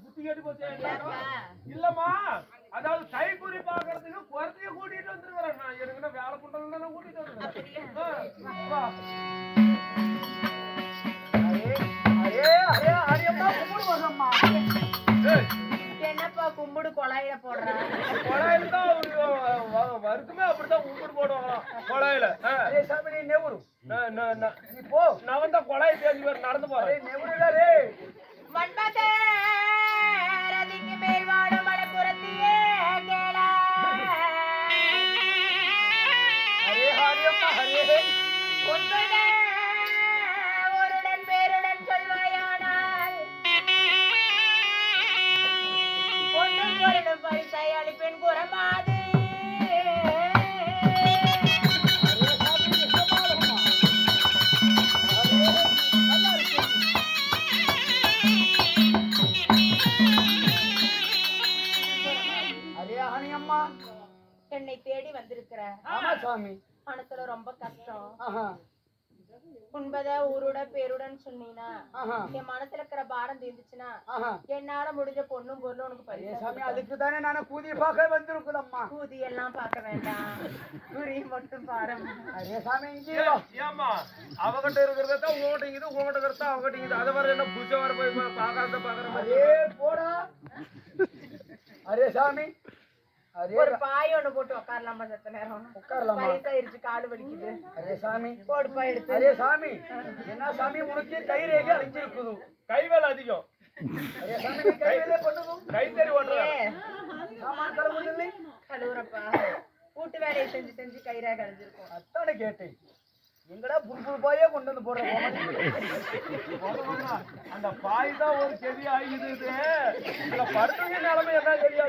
புத்தி கேட்டு போச்சு இல்லம்மா. அதாவது கைக்குறி பாக்குறதுக்கு குறைச்சிய கூட்டிட்டு வந்துருக்கிறேன் நான். எனக்கு வேலை பண்றதுல கூட்டிட்டு வந்துருக்கேன். என்னப்பா கும்பிடு கொலாயில போடுறான்? கொலாயில தான் வருதுமே அப்படித்தான் கும்பிடு போடுவாங்க கொலாயில. நெவுரு இப்போ நான் வந்தா கொலாய் தேடி நடந்து போறேன். நெவுரு மண்பதே ரதிக்கு மேல் வாடும் மலப்புறத்தியே கேளா. ஹரே ஹரியம்மா ஹரே. ஒருடன் பேருடன் சொல்வாயானால் பொண்ணும் பொருளும் பரிசை அளிப்பெண் குறமாது. என்னை தேடி வந்திருக்கிற மனசுல ரொம்ப கஷ்டம். உண்பத ஊருட பேருடன் சொன்னீனா என் மனசுல இருக்கிற பாரம் தீர்ந்துச்சுன்னா என்னால முடிஞ்ச பொண்ணும் பொருளும் உனக்கு பரிசு. அதுக்கு தானே நான் கூதிய பார்க்க வந்திருக்கிறேம்மா. கூதி எல்லாம் பார்க்க வேண்டாம், குறி மட்டும் பாருங்க. அவகிட்ட இருக்கிறத உங்ககிட்ட உங்ககிட்ட இருக்கிறத அவகிட்ட அதை வர என்ன புதுசா வர போய் பாக்காத பாக்குற போடா. அரே சாமி ஒரு பாய் ஒண்ணு போட்டு உட்காரலாமா? சத்த நேரம் உட்காரலாமா? வயசாயிருச்சு, காடு வலிக்குது. அரே சாமி போடுப்பா எடுத்து. அரே சாமி என்ன சாமி உனக்கு கை ரேகை அழிஞ்சிருக்குது, கைவேலை அதிகம். அரே சாமி கைவேலை பண்ணுது, கை சரி ஓடுறே சாமான் கழுவுறது கழுவுறப்பா. வீட்டு வேலையை செஞ்சு செஞ்சு கை ரேகை அழிஞ்சிருக்கும். அத்தானே கேட்டேன். எங்கடா புது பாயே கொண்டு வந்து போடுறோம். அந்த பாய் தான் ஒரு செடி ஆகிடுது. இதுல படுத்துங்க நிலைமை என்ன செடியா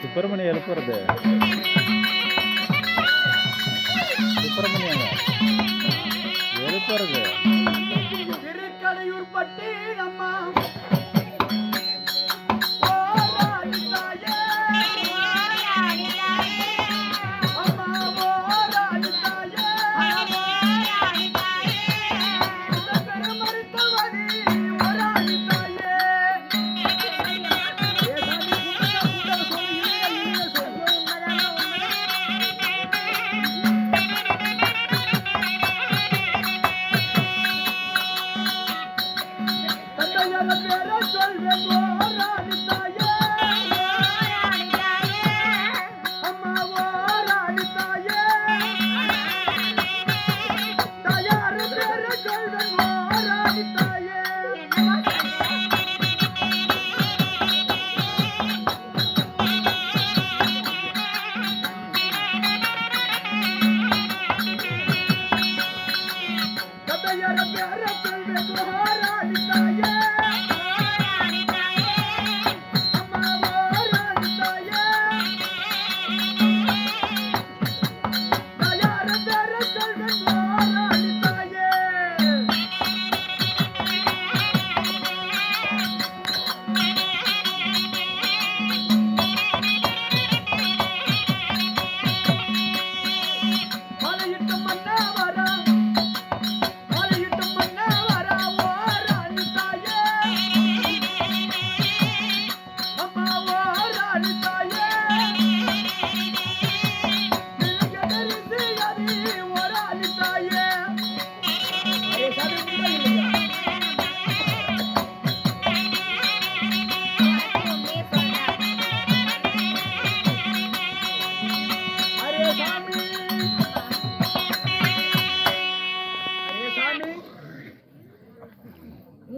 சுப்பிரமணியம் எழுப்புறது. சுப்பிரமணியங்க எழுப்புறது. திருக்கடையூர் பட்டி அம்மா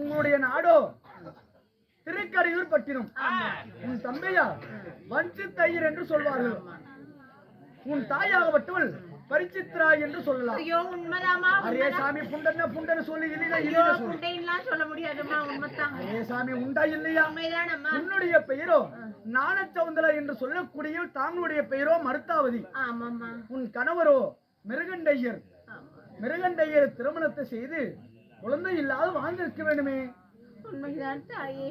உங்களுடைய நாடோ திருக்கடையூர் பட்டினம். உன் தந்தையா வஞ்சித்தையர் என்று சொல்வார்கள். உன் தாயாகப்பட்டவள் பரிச்சித்ரா என்று சொல்லலாம். ஐயோ உண்மைதாமா? அரே சாமி புண்டன புண்டன சொல்லி இல்லையா? ஐயோ புண்டைன்லாம் சொல்ல முடியாதுமா, உண்மைதான். அரே சாமி உண்டா இல்லையா? உண்மைதானம்மா. உன்னுடைய பெயரோ ஞானச்சவுந்தலா என்று சொல்லக்கூடிய தாங்களுடைய பெயரோ மருத்தாவதி. ஆமாம்மா. உன் கணவரோ மிருகண்டையர். மிருகண்டையர் திருமணத்தை செய்து குழந்தை இல்லாத வாழ்ந்திருக்க வேண்டுமே. உண்மைதான் தாயே.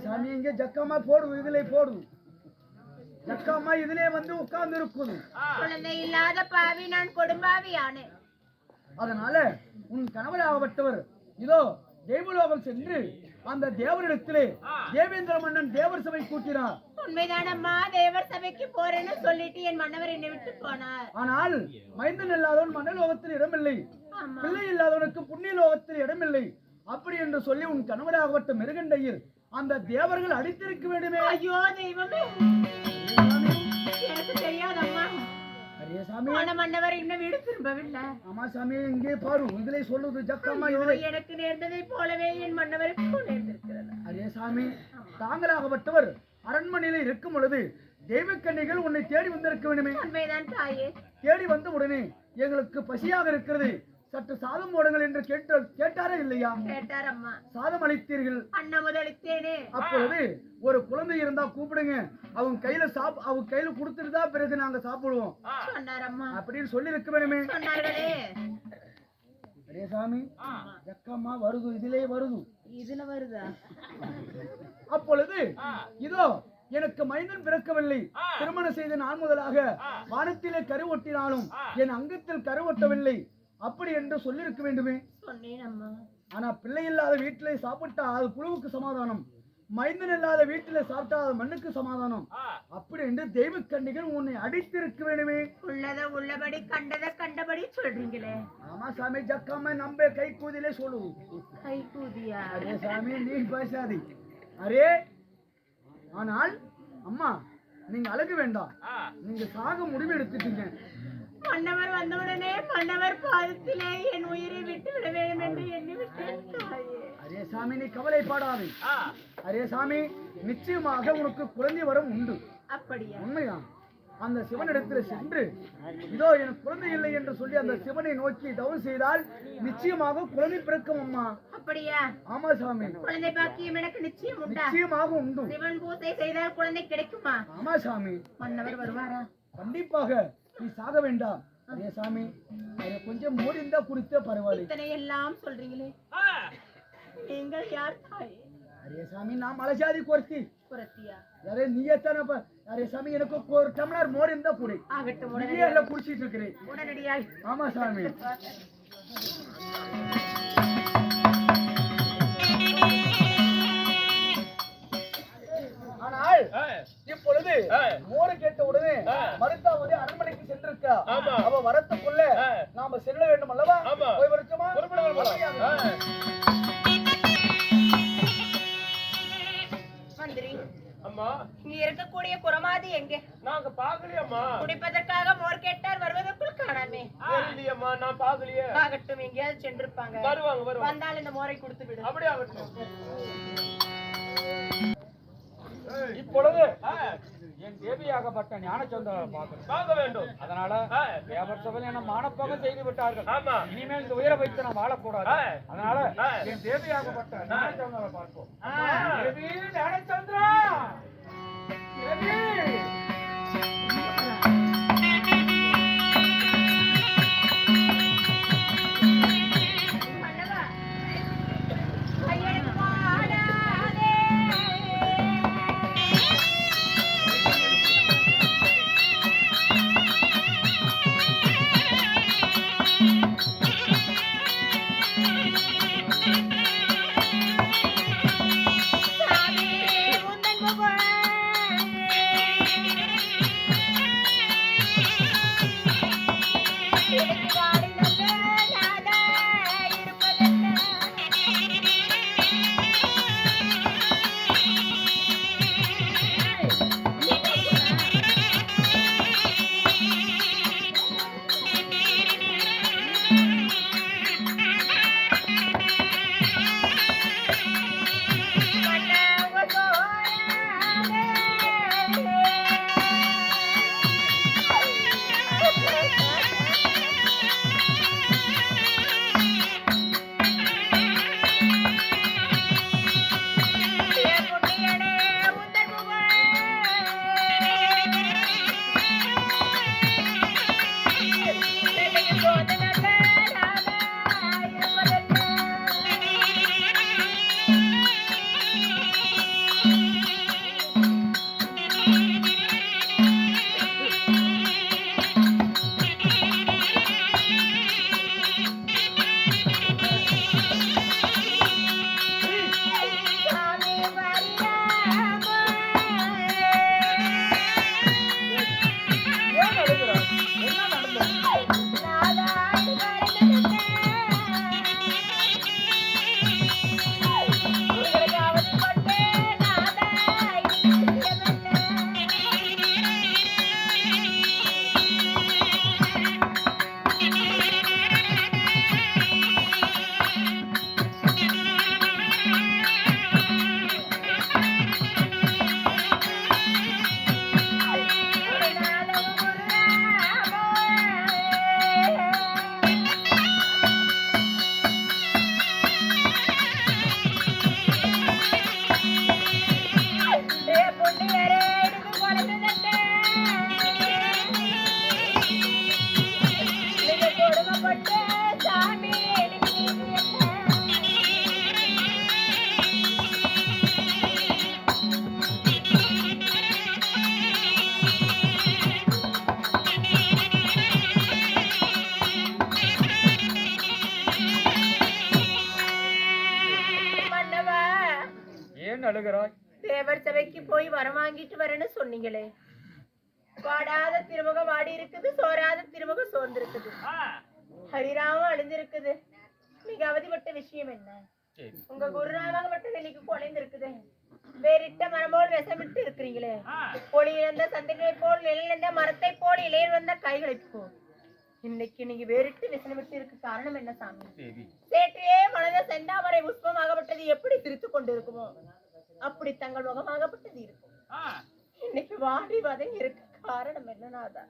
சாமி இங்க ஜக்கமா போடுது, இதுல போடுது. ஜக்கம்மா இதிலே வந்து உட்கார்ந்து இருக்குது. குழந்தை இல்லாத பாவி நான் கொடும்பாவி ஆனேன். அதனால உன் கணவராகப்பட்டவர் இதோ தேவலோகம் சென்று அந்த தேவரிடத்திலே தேவேந்திர மன்னன் தேவர் சபை கூட்டினார். உண்மைதான் அம்மா, தேவர் சபைக்கு போறேன்னு சொல்லிட்டு என் மன்னவர் என்னை விட்டு போனார். ஆனால் மைந்தன் இல்லாதவன் மன்னலோகத்தில் இடமில்லை, பிள்ளை இல்லாதவனுக்கு புண்ணிய லோகத்தில் இடமில்லை அப்படி என்று சொல்லி உன் கணவராகப்பட்ட மிருகண்டையில் அந்த தேவர்கள் அடித்திருக்க வேண்டுமே. ஐயோ தெய்வமே, எனக்கு தெரியாதம்மா. அரே சாமி, மன்னவர் இன்னும் வீடு திரும்பவில்லை. ஆமா சாமி, இங்கே பாரு இதிலே சொல்லுது ஜக்கம்மா. எனக்கு நேர்ந்ததை போலவே என் மன்னவருக்கு நேர்ந்திருக்கிறது. அரே சாமி, தாங்களாகப்பட்டவர் அரண்மனையில இருக்கும் பொழுது தெய்வக்கன்னிகள் உன்னை தேடி வந்திருக்க வேண்டுமே. உண்மைதான் தாயே. தேடி வந்த உடனே எங்களுக்கு பசியாக இருக்கிறது, சற்று சாதம் போடுங்கள் என்று கேட்டாரே இல்லையா? கேட்டார் அம்மா. சாதம் அளித்தீர்கள். அண்ணா முதலித்தேனே. அப்பொழுது ஒரு குழந்தை இருந்தா கூப்பிடுங்க, அவங்க கையில கொடுத்துட்டு தான் பிறகு நாங்க சாப்பிடுவோம் சொன்னார் அம்மா. அப்படின்னு சொல்லி இருக்க வேணுமே. சொன்னார்களே. அரே சாமி, ஜக்கம்மா வருது, இதிலே வருது. இதுல வருதா? அப்பொழுது இதோ எனக்கு மைந்தன் பிறக்கவில்லை, திருமணம் செய்து நான் முதலாக வானத்திலே கருவொட்டினாலும் என் அங்கத்தில் கருவொட்டவில்லை அப்படி என்று சொல்லியிருக்க வேண்டுமே. சொன்னேன் அம்மா. ஆனா பிள்ளை இல்லாத வீட்டிலே சாப்பிட்டா அது புழுவுக்கு சமாதானம், மைந்தன் இல்லாத வீட்டிலே சாப்பிட்டா அது மண்ணுக்கு சமாதானம் அப்படி என்று தெய்வக்கன்னிகள் உன்னை அடித்திருக்க வேண்டுமே. உள்ளத உள்ளபடி கண்டத கண்டபடி சொல்றீங்களே. ஆமா சாமி, ஜக்காம நம்ப கை கூதிலே சொல்லு. கை கூதியா? அரே சாமி, நீ பேசாதே. அரே, ஆனால் அம்மா நீங்க அழக வேண்டாம், நீங்க சாக முடிவு எடுத்துட்டீங்க. மன்னவர் வந்தவுடனே மன்னவர் பாதத்திலே என் உயிரை விட்டு விட வேண்டும் என்று எண்ணி விட்டேன். அரே சாமி, நீ கவலைப்படாதே. அரே சாமி, நிச்சயமாக உனக்கு குழந்தை வரம் உண்டு. அப்படியா? உண்மைதான். அந்த சிவனிடத்தில் சென்று இதோ எனக்கு குழந்தை இல்லை என்று சொல்லி அந்த சிவனை நோக்கி தவம் செய்தால் நிச்சயமாக குழந்தை பிறக்கும் அம்மா. அப்படியா? ஆமா சாமி, குழந்தை பாக்கியம் எனக்கு நிச்சயம் உண்டா? நிச்சயமாக உண்டு. சிவன் பூசை செய்தால் குழந்தை கிடைக்குமா? ஆமா சாமி. மன்னவர் வருவாரா? கண்டிப்பாக, நீ சாக வேண்டாம். அரே சாமி, அதை கொஞ்சம் மூடி இருந்தா குடித்த பரவாயில்லை. இத்தனை எல்லாம் சொல்றீங்களே, நீங்கள் யார் தாயே? அரே சாமி, நான் மலைஜாதி குறைச்சி புரத்தியா? அரே நீ எத்தனை? அரே சாமி, எனக்கு ஒரு டம்ளர் மோர் இருந்தா குடி. ஆகட்டும், உடனடியாக குடிச்சிட்டு இருக்கிறேன். உடனடியாக. ஆமா சாமி. ஆனால் இப்பொழுது மோரை கேட்ட உடனே மருத்தாவதி அரண்மனைக்கு சென்றிருக்கா. அவ வரத்துக்குள்ள நாம செல்ல வேண்டும் அல்லவா? போய் வரட்டுமா? மந்திரி அம்மா, இங்க இருக்கக்கூடிய குரமாதி எங்கே? நாங்க பாக்கலையம்மா. குடிப்பதற்காக மோர் கேட்டார், வருவதற்குள் காணாமே. தெரியலையம்மா, நான் பாக்கலையே. ஆகட்டும், எங்கேயாவது சென்றிருப்பாங்க. வருவாங்க. வந்தால் இந்த மோரை கொடுத்து விடு. அப்படியே ஆகட்டும். இப்பொழுது என் தேவியாகப்பட்ட ஞானச்சந்திரனை பார்க்க வேண்டும். அதனால தேவர் சபையில் என்ன மானப்போகம் செய்து விட்டார்கள். ஆமா, இனிமேல் இந்த உயிரை வைத்து நான் வாழக்கூடாது. அதனால என் தேவியாகப்பட்ட ஞானச்சந்திரனை பார்ப்போம். தேவி, ஞானச்சந்திரா, தேவி. பாவப்பட்ட சாமி மன்னவா, ஏன் அழுகிறாய்? தேவர் சபைக்கு போய் வரம் வாங்கிட்டு வரேன்னு சொன்னீங்களே, வாடாத திருமுகம் வாடி இருக்குது, சோறாத திருமுகம் சோர்ந்து இருக்குது, ஹரிராமம் அழிஞ்சிருக்குது. நீங்க அவதிப்பட்ட விஷயம் என்ன? உங்க குருநாமகம் மட்டும் இன்னைக்கு குறைந்து இருக்குது. வேறிட்ட மரம்போல் விஷமிட்டு இருக்கிறீங்களே, ஒளி இழந்த சந்தைகளை போல் நிழந்த மரத்தை போல் இலையில் வந்த கைகளை போல் இன்னைக்கு நீங்க வேறிட்டு விசனமிட்டு இருக்கு. காரணம் என்ன சாமி? சேற்றியே மனத செந்தாமரை புஷ்பமாகப்பட்டது எப்படி திருத்து கொண்டு இருக்குமோ அப்படி தங்கள் முகமாகப்பட்டது இருக்கும். இன்னைக்கு வாடி வதங்கி இருக்க காரணம் என்னன்னாதா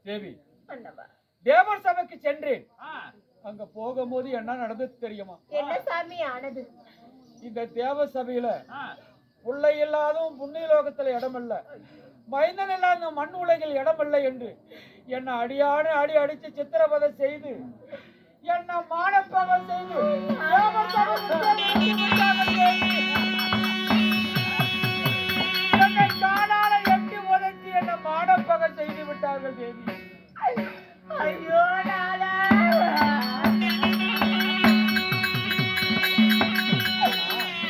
தேவி? அண்ணவா, தேவர் சபைக்கு சென்றேன். அங்க போகும்போது என்ன நடந்தது தெரியுமா? என்ன சாமி ஆனது? இந்த தேவ சபையில புள்ளை இல்லாதவும் புண்ணிய லோகத்துல இடமல்ல, மைந்தன் இல்லாத மண் உலகில் இடமல்ல என்று என்ன அடியான அடி அடிச்சு சித்திரவதை செய்து என்ன மானப்பகை செய்து தேவர் சபைக்கு என்னை காலால எட்டி உதைத்து என்ன மானப்பகை செய்து விட்டார்கள் தேவி. ஐயோ நாதா,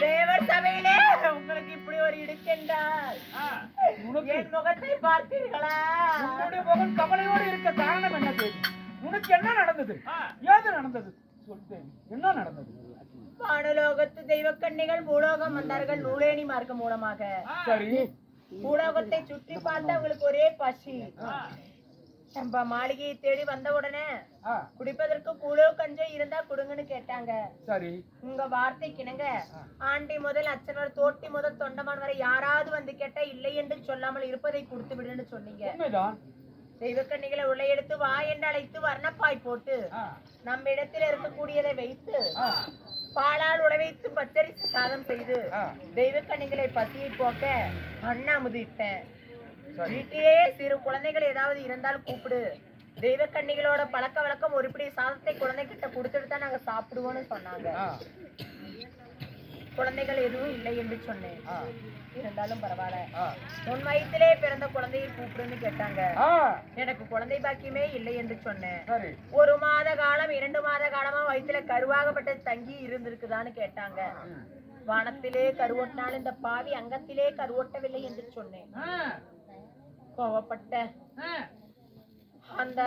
தேவர் சபையிலே உங்களுக்கு இப்படி ஒரு இடுக்கென்றால் என் முகத்தை பார்த்தீர்களா? உன்னுடைய முகம் கவலையோடு இருக்க காரணம் என்ன தேவி? உனக்கு என்ன நடந்தது? ஏது நடந்தது? சொல்லுங்க, என்ன நடந்தது? வானலோகத்து தெய்வ கன்னிகள் பூலோகம் வந்தார்கள் நூலேணி மார்க்கம் மூலமாக. சரி, பூலோகத்தை சுற்றி பார்த்து அவங்களுக்கு ஒரே பசி. நம்ம மாளிகையை தேடி வந்த உடனே குடிப்பதற்கு கூழோ கஞ்சோ இருந்தா கொடுங்கன்னு கேட்டாங்க. சரி, உங்க வார்த்தைக்கு இணங்க ஆண்டி முதல் அச்சனர் தோட்டி முதல் தொண்டமான் வரை யாராவது வந்து கேட்டா இல்லை என்று சொல்லாமல் இருப்பதை கொடுத்து விடுன்னு சொன்னீங்க. உண்மைதான். தெய்வக்கண்ணிகளை உள்ள எடுத்து வா என்று அழைத்து வர்ணப்பாய் போட்டு நம்ம இடத்துல இருக்கக்கூடியதை வைத்து பாலால் உழவைத்து பச்சரிசி சாதம் செய்து தெய்வக்கண்ணிகளை பசியை போக்க அண்ணாமுதிட்டேன். வீட்டிலே சிறு குழந்தைகள் ஏதாவது இருந்தால் கூப்பிடு, தெய்வ கண்ணிகளோட பழக்க வழக்கம் ஒரு பிடி சாதத்தை குழந்தைகிட்ட கொடுத்துட்டு தான் நாங்க சாப்பிடுவோம்னு சொன்னாங்க. குழந்தைகள் எதுவும் இல்லை என்று சொன்னேன். இருந்தாலும் பரவாயில்ல, உன் வயிற்றிலே பிறந்த குழந்தையை கூப்பிடுன்னு கேட்டாங்க. எனக்கு குழந்தை பாக்கியமே இல்லை என்று சொன்னேன். 1 மாத காலம் 2 மாத காலமா வயிற்றுல கருவாகப்பட்ட தங்கி இருந்திருக்குதான்னு கேட்டாங்க. வானத்திலே கருவொட்டினால் இந்த பாவி அங்கத்திலே கருவொட்டவில்லை என்று சொன்னேன். கோவப்பட்ட அந்த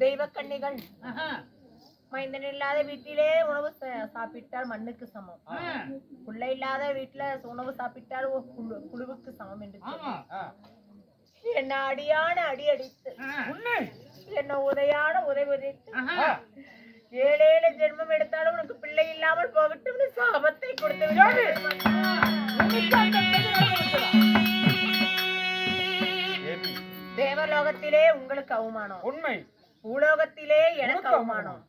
தெய்வ கன்னிகள் மைந்தன் இல்லாத வீட்டிலே உணவு சாப்பிட்டால் மண்ணுக்கு சமம், புள்ள இல்லாத வீட்டுல உணவு சாப்பிட்டால் குழுவுக்கு சமம் என்று என்ன அடியான அடி அடித்து என்ன உதையான உதை உதைத்து 7 ஜென்மம் எடுத்தாலும் உனக்கு பிள்ளை இல்லாமல் போகட்டும் சாபத்தை கொடுத்து தேவலோகத்திலே உங்களுக்கு அவமானம், உண்மை. பூலோகத்திலே எனக்கு அவமானம்.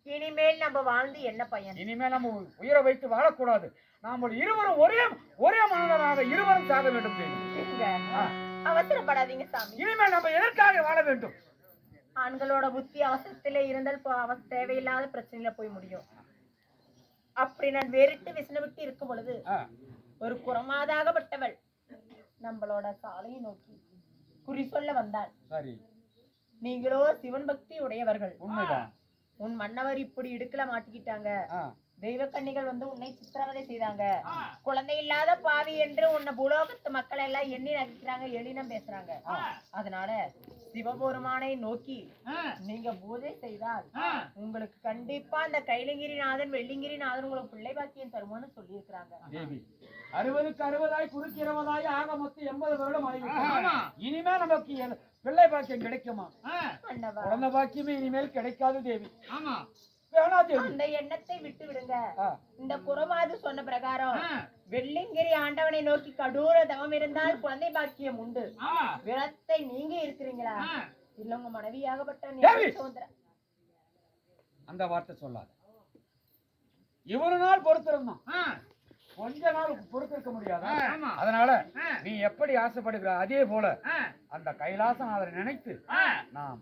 இனிமேல் நம்ம வாழ்ந்து என்ன பயன்? இனிமேல் நம்ம உயிரை வைத்து வாழக்கூடாது. நாம் இருவரும் ஒரே மனதனாக இருவரும் சாக வேண்டும். அவசரப்படாதீங்க சாமி. இனிமேல் நம்ம எதற்காக வாழ வேண்டும்? ஆண்களோட புத்தி அவசரத்திலே இருந்தால் தேவையில்லாத பிரச்சனையில போய் முடியும். அப்படி நான் வேறிட்டு விசன விட்டு இருக்கும் பொழுது ஒரு குறமாதாகப்பட்டவள் நம்மளோட சாலையை நோக்கி குறி சொல்ல வந்தாள். சரி, நீங்களோ சிவன் பக்தி உடையவர்கள். உண்மைதான். உன் மன்னவர் இப்படி இடுக்கல மாட்டிக்கிட்டாங்க. தெய்வ கன்னிகள் வந்து உன்னை சித்திரவதை செய்தாங்க. குழந்தை இல்லாத பாவி என்று உன்னை பூலோகத்து மக்கள் எல்லாம் எண்ணி நகைக்கிறாங்க, எளினம் பேசுறாங்க. அதனால சிவபெருமானை நோக்கி நீங்க பூஜை செய்தால் உங்களுக்கு கண்டிப்பா அந்த கைலங்கிரிநாதன் வெள்ளிங்கிரிநாதன் உங்களுக்கு பிள்ளை பாக்கியம் தருவோம்னு சொல்லி இருக்கிறாங்க. 60க்கு 60 குறுக்கு 20 ஆக மொத்தம் 80 வருடம் ஆகிவிட்டது. இனிமே நமக்கு பிள்ளை பாக்கியம் கிடைக்குமா? குழந்தை பாக்கியமே இனிமேல் கிடைக்காது தேவி. அந்த எண்ணத்தை விட்டு விடுங்க. இந்த குறமாது சொன்ன பிரகாரம் வெள்ளிங்கிரி ஆண்டவனை நோக்கி கடூர தவம் இருந்தால் குழந்தை பாக்கியம் உண்டு. விரத்தை நீங்க இருக்கிறீங்களா இல்ல உங்க மனைவியாகப்பட்ட அந்த வார்த்தை சொல்லாத. இவ்வளவு நாள் பொறுத்திருந்தோம், கொஞ்ச நாள் பொறுத்திருக்க முடியாத. அதனால நீ எப்படி ஆசைப்படுகிற அதே போல அந்த கைலாசநாதரை நினைத்து நாம்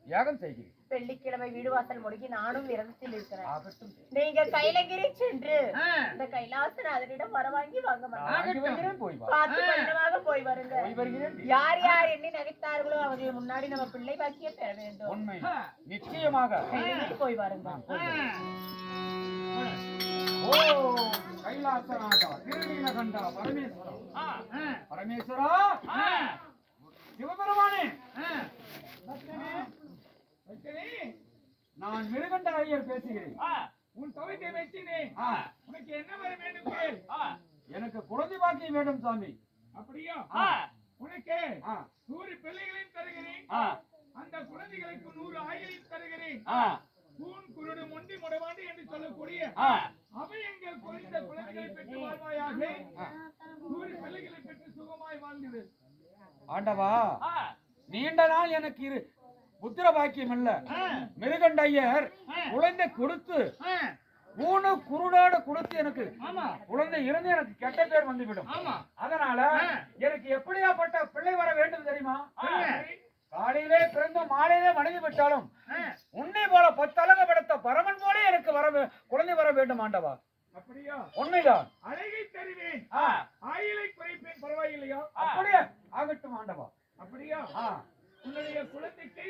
யாகம் செய்கிறேன். வெள்ளிக்கிழமை வீடு வாசல் முடுக்கி நானும் விரதத்தில் இருக்கிறேன். ஆகட்டும். நீங்க கைலகிரி சென்று இந்த கைலாசநாதனிடம் வரவாங்கி வாங்க வாங்கி வருகிறேன், போய் வா. பார்த்து பத்திரமாக போய் வருங்க. போய் வருகிறேன். யார் யார் எண்ணி நகைத்தார்களோ அவர்கள் முன்னாடி நம்ம பிள்ளை பாக்கியம் பெற வேண்டும். உண்மை, நிச்சயமாக. கைலகிரி போய் வருங்க. ஓ கைலாசநாதா, திருநீலகண்டா, பரமேஸ்வரா, பரமேஸ்வரா, சிவபெருமானே, நான் மிருகண்ட ஐயர் பேசுகிறேன். உன் தவித்தை வச்சினே உனக்கு என்ன வர வேண்டும் கேள். எனக்கு குழந்தை பாக்கியம் வேண்டும் சாமி. அப்படியா? உனக்கு 100 பிள்ளைகளையும் தருகிறேன். அந்த குழந்தைகளுக்கு 100 ஆயிலையும் தருகிறேன். கூன் குருடு மொண்டி முடவாண்டி என்று சொல்லக்கூடிய அவையங்கள் குறைந்த குழந்தைகளை பெற்று வாழ்வாயாக. 100 பிள்ளைகளை பெற்று சுகமாய் வாழ்ந்தது. ஆண்டவா, நீண்ட நாள் எனக்கு புத்திர பாக்கியம் இல்ல. மிருகண்ட ஐயர் குழந்தை கொடுத்து ஊனு குருடோட கொடுத்து எனக்கு குழந்தை இருந்து எனக்கு கெட்ட பேர் வந்துவிடும். அதனால எனக்கு எப்படியாப்பட்ட பிள்ளை வர வேண்டும் தெரியுமா? காலையிலே பிறந்து மாலையிலே மனைவி விட்டாலும் உன்னை போல 10 அலகு படுத்த பரமன் போல எனக்கு குழந்தை வர வேண்டும் ஆண்டவா. அப்படியா? உண்மைதான். அழகை தருவேன், ஆயிலை குறைப்பேன், பரவாயில்லையா? அப்படியே ஆகட்டும் ஆண்டவா. அப்படியா? உன்னுடைய குழந்தைக்கு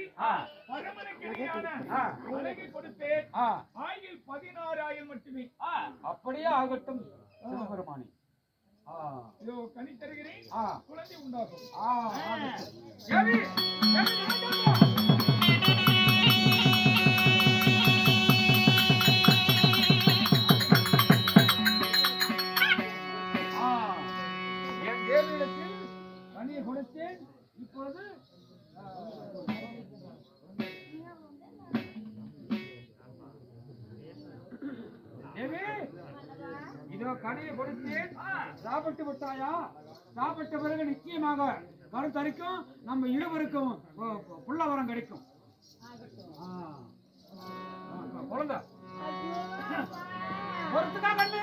பரமனுக்கு இணையான அழகை கொடுத்தேன். ஆயில் 16 ஆயில் மட்டுமே. அப்படியே ஆகட்டும் சிவபெருமானி. இதோ கனி தருகிறேன், குழந்தை உண்டாகும். என் தேவியிடத்தில் கனியை கொடுத்தேன். இப்பொழுது இதோ கனியை கொடுத்தேன், சாப்பிட்டு விட்டாயா? சாப்பிட்ட பிறகு நிச்சயமாக கருத்தரிக்கும், நம்ம இருவருக்கும் புள்ள வரம் கிடைக்கும். குழந்தை பொறுத்துக்கா கண்ணு.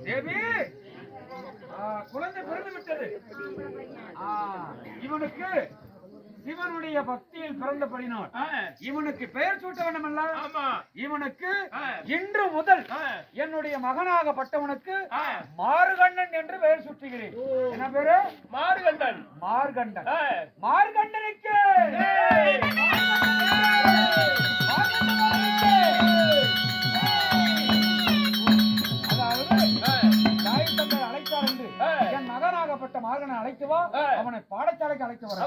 தேவி, குழந்தை பிறந்து விட்டது. இவனுக்கு சிவனுடைய பக்தியில் பிறந்தபடினால் இவனுக்கு பெயர் சூட்ட வேண்டும் அல்ல? இவனுக்கு இன்று முதல் என்னுடைய மகனாகப்பட்டவனுக்கு மார்கண்டன் என்று பெயர் சூட்டுகிறேன். என்ன பேரு? மார்கண்டன். மார்கண்டன். மார்கண்டனுக்கு என் மகனாகப்பட்ட மார்கனை அழைத்து வா, அவனை பாடசாலைக்கு அழைத்து வர.